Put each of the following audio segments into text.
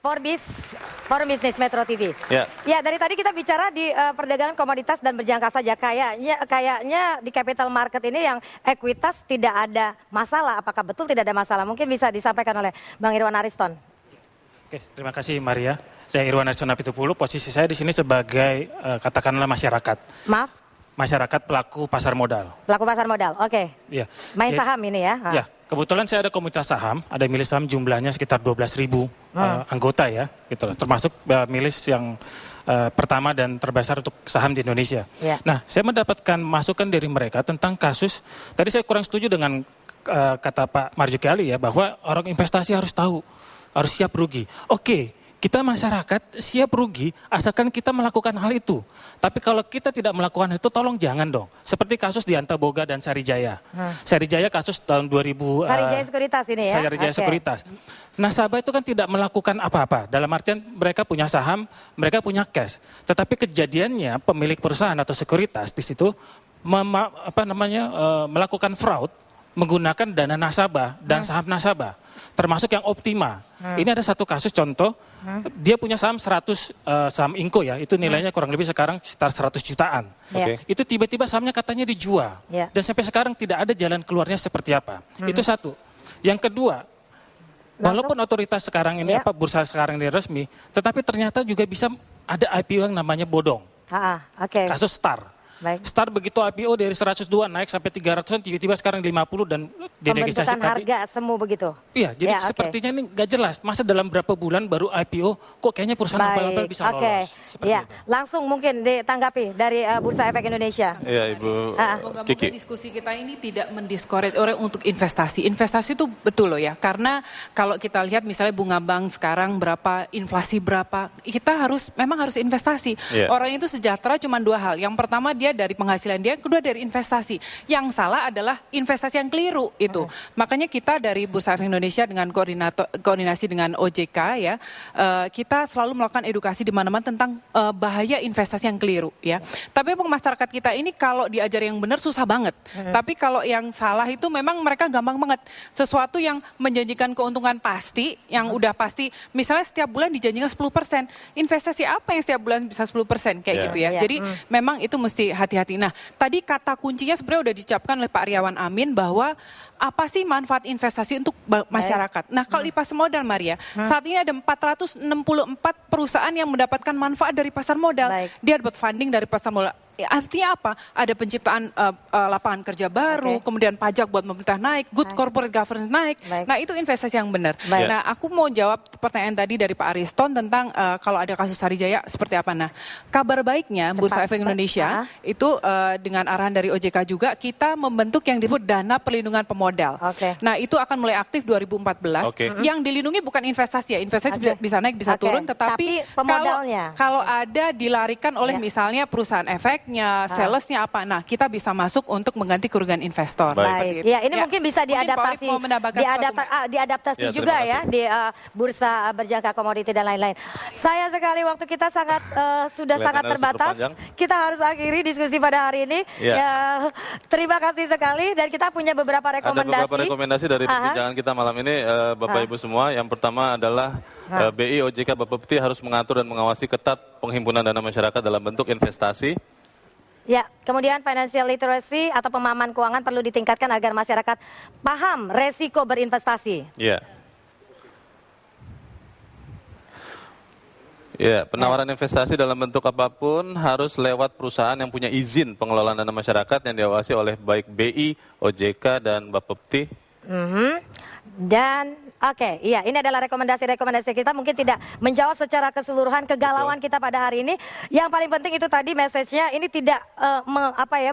Forum Bisnis Metro TV. Ya, dari tadi kita bicara di perdagangan komoditas dan berjangka saja. Kayaknya di capital market ini yang ekuitas tidak ada masalah. Apakah betul tidak ada masalah? Mungkin bisa disampaikan oleh Bang Irwan Ariston. Oke, terima kasih Maria. Saya Irwan Ariston Apitupulu. Posisi saya di sini sebagai katakanlah masyarakat. Maaf? Masyarakat pelaku pasar modal. Pelaku pasar modal, oke. Ya. Main saham ini ya? Ya, kebetulan saya ada komunitas saham, ada milis saham jumlahnya sekitar 12.000 anggota ya, gitu loh. Termasuk milis yang pertama dan terbesar untuk saham di Indonesia. Ya. Nah, saya mendapatkan masukan dari mereka tentang kasus, tadi saya kurang setuju dengan kata Pak Marzuki Ali ya, bahwa orang investasi harus tahu, harus siap rugi. Oke. Kita masyarakat siap rugi asalkan kita melakukan hal itu. Tapi kalau kita tidak melakukan itu tolong jangan dong. Seperti kasus di Antaboga dan Sarijaya. Sarijaya kasus tahun 2000. Sarijaya Sekuritas ini ya? Sarijaya Sekuritas. Nasabah itu kan tidak melakukan apa-apa. Dalam artian mereka punya saham, mereka punya cash. Tetapi kejadiannya pemilik perusahaan atau sekuritas di situ melakukan fraud menggunakan dana nasabah dan saham nasabah, termasuk yang Optima. Ini ada satu kasus contoh, dia punya saham 100 saham Inco ya, itu nilainya kurang lebih sekarang sekitar 100 jutaan. Itu tiba-tiba sahamnya katanya dijual, dan sampai sekarang tidak ada jalan keluarnya seperti apa. Itu satu. Yang kedua, walaupun otoritas sekarang ini, bursa sekarang ini resmi, tetapi ternyata juga bisa ada IPO yang namanya bodong. Kasus Star. Baik. Star begitu IPO dari 102 naik sampai 300-an, tiba-tiba sekarang 50 dan dinegosiasi pembentukan harga semu begitu. Iya, jadi sepertinya ini nggak jelas. Masa dalam berapa bulan baru IPO, kok kayaknya perusahaan abal-abal bisa lolos. Ya, langsung mungkin ditanggapi dari Bursa Efek Indonesia. Iya, Ibu Kiki. Diskusi kita ini tidak mendiscourage orang untuk investasi. Investasi itu betul loh ya, karena kalau kita lihat misalnya bunga bank sekarang berapa, inflasi berapa, kita memang harus investasi. Orang itu sejahtera cuma dua hal. Yang pertama dia dari penghasilan dia, kedua dari investasi. Yang salah adalah investasi yang keliru itu. Makanya kita dari Bursa Efek Indonesia dengan koordinasi dengan OJK ya, kita selalu melakukan edukasi di mana-mana tentang bahaya investasi yang keliru ya. Tapi masyarakat kita ini kalau diajar yang benar susah banget. Tapi kalau yang salah itu memang mereka gampang banget. Sesuatu yang menjanjikan keuntungan pasti, yang udah pasti, misalnya setiap bulan dijanjikan 10%. Investasi apa yang setiap bulan bisa 10% kayak gitu ya. Jadi memang itu mesti hati-hati. Nah, tadi kata kuncinya sebenarnya udah diucapkan oleh Pak Riawan Amin bahwa apa sih manfaat investasi untuk masyarakat. Nah, kalau di pasar modal Maria, saat ini ada 464 perusahaan yang mendapatkan manfaat dari pasar modal. Dia dapat funding dari pasar modal. Artinya apa? Ada penciptaan lapangan kerja baru, kemudian pajak buat pemerintah naik, good corporate governance naik. Nah, itu investasi yang benar. Nah, aku mau jawab pertanyaan tadi dari Pak Ariston tentang kalau ada kasus Sarijaya seperti apa. Nah, kabar baiknya Bursa Efek Indonesia itu dengan arahan dari OJK juga kita membentuk yang disebut dana perlindungan pemodal. Nah, itu akan mulai aktif 2014. Yang dilindungi bukan investasi ya, investasi bisa naik bisa turun, tetapi kalau ada dilarikan oleh misalnya perusahaan efek salesnya apa. Nah, kita bisa masuk untuk mengganti kerugian investor. Ya, ini mungkin bisa diadaptasi juga ya di bursa berjangka komoditi dan lain-lain. Sayang sekali waktu kita sudah sangat terbatas. Kita harus akhiri diskusi pada hari ini. Ya, terima kasih sekali dan kita punya beberapa rekomendasi. Ada beberapa rekomendasi dari perbincangan kita malam ini, Bapak Ibu semua. Yang pertama adalah BI, OJK, Bapepti harus mengatur dan mengawasi ketat penghimpunan dana masyarakat dalam bentuk investasi. Ya, kemudian financial literacy atau pemahaman keuangan perlu ditingkatkan agar masyarakat paham resiko berinvestasi. Ya, penawaran investasi dalam bentuk apapun harus lewat perusahaan yang punya izin pengelolaan dana masyarakat yang diawasi oleh baik BI, OJK, dan Bapepti. Dan ini adalah rekomendasi-rekomendasi kita, mungkin tidak menjawab secara keseluruhan kegalauan kita pada hari ini. Yang paling penting itu tadi message-nya, ini tidak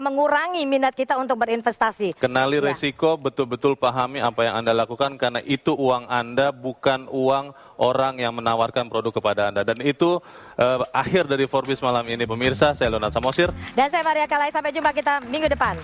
mengurangi minat kita untuk berinvestasi. Kenali resiko, betul-betul pahami apa yang Anda lakukan, karena itu uang Anda, bukan uang orang yang menawarkan produk kepada Anda. Dan itu akhir dari Forbes malam ini, pemirsa. Saya Leonard Samosir. Dan saya Maria Kalai, sampai jumpa kita minggu depan.